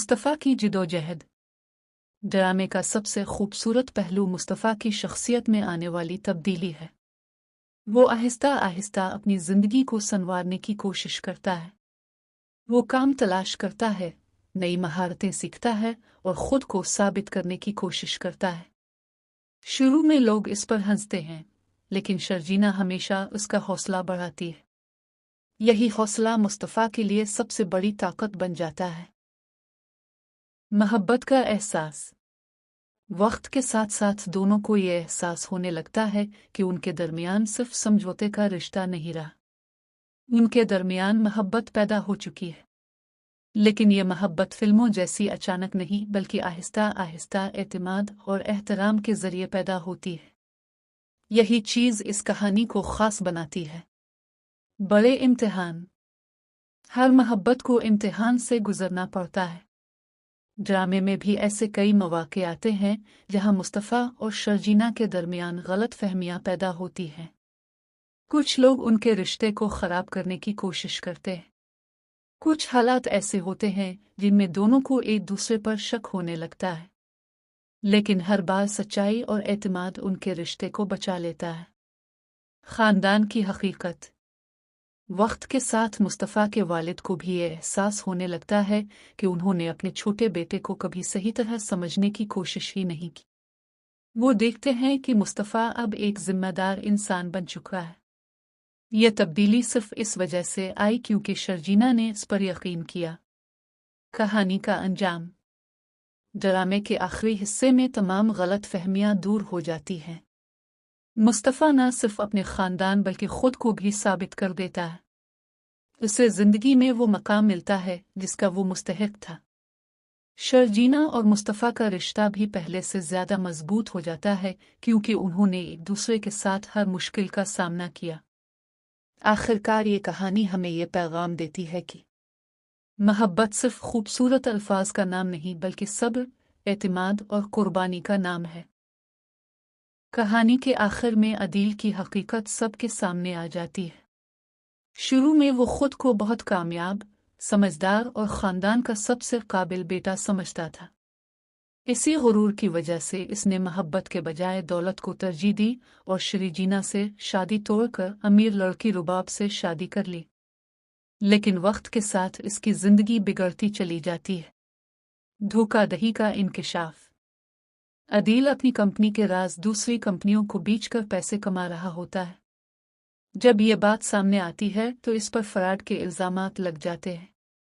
मुस्तफ़ा की जिदोजहद। ड्रामे का सबसे खूबसूरत पहलू मुस्तफ़ा की शख्सियत में आने वाली तब्दीली है। वो आहिस्ता आहिस्ता अपनी ज़िंदगी को संवारने की कोशिश करता है। वो काम तलाश करता है, नई महारतें सीखता है और ख़ुद को साबित करने की कोशिश करता है। शुरू में लोग इस पर हंसते हैं, लेकिन शर्जीना हमेशा उसका हौसला बढ़ाती है। यही हौसला मुस्तफ़ा के लिए सबसे बड़ी ताकत बन जाता है। मोहब्बत का एहसास। वक्त के साथ साथ दोनों को ये एहसास होने लगता है कि उनके दरमियान सिर्फ समझौते का रिश्ता नहीं रहा, उनके दरमियान मोहब्बत पैदा हो चुकी है। लेकिन ये मोहब्बत फिल्मों जैसी अचानक नहीं, बल्कि आहिस्ता आहिस्ता एतमाद और एहतराम के जरिए पैदा होती है। यही चीज़ इस कहानी को ख़ास बनाती है। बड़े इम्तिहान। हर मोहब्बत को इम्तिहान से गुजरना पड़ता है। ड्रामे में भी ऐसे कई मौक़े आते हैं जहां मुस्तफ़ा और शर्जीना के दरमियान गलत फहमियां पैदा होती हैं। कुछ लोग उनके रिश्ते को ख़राब करने की कोशिश करते हैं। कुछ हालात ऐसे होते हैं जिनमें दोनों को एक दूसरे पर शक होने लगता है, लेकिन हर बार सच्चाई और एतमाद उनके रिश्ते को बचा लेता है। ख़ानदान की हकीकत। वक्त के साथ मुस्तफ़ा के वालिद को भी ये एहसास होने लगता है कि उन्होंने अपने छोटे बेटे को कभी सही तरह समझने की कोशिश ही नहीं की। वो देखते हैं कि मुस्तफ़ा अब एक जिम्मेदार इंसान बन चुका है। यह तब्दीली सिर्फ इस वजह से आई क्योंकि शर्जीना ने इस पर यकीन किया। कहानी का अंजाम। ड्रामे के आखिरी हिस्से में तमाम गलत फहमियां दूर हो जाती हैं। मुस्तफ़ा न सिर्फ अपने ख़ानदान बल्कि ख़ुद को भी साबित कर देता है। उसे ज़िंदगी में वो मकाम मिलता है जिसका वो मुस्तहिक था। शर्जीना और मुस्तफ़ा का रिश्ता भी पहले से ज़्यादा मजबूत हो जाता है क्योंकि उन्होंने एक दूसरे के साथ हर मुश्किल का सामना किया। आखिरकार ये कहानी हमें ये पैगाम देती है कि मोहब्बत सिर्फ खूबसूरत अल्फाज का नाम नहीं, बल्कि सब्र, एतमाद और कुर्बानी का नाम है। कहानी के आखिर में अदील की हकीकत सबके सामने आ जाती है। शुरू में वो खुद को बहुत कामयाब, समझदार और ख़ानदान का सबसे काबिल बेटा समझता था। इसी गुरूर की वजह से इसने मोहब्बत के बजाय दौलत को तरजीह दी और शर्जीना से शादी तोड़कर अमीर लड़की रुबाब से शादी कर ली। लेकिन वक्त के साथ इसकी ज़िंदगी बिगड़ती चली जाती है। धोखाधड़ी का इंकिशाफ। अदील अपनी कंपनी के राज दूसरी कंपनियों को बेचकर पैसे कमा रहा होता है। जब ये बात सामने आती है तो इस पर फ्रॉड के इल्ज़ामात लग जाते हैं।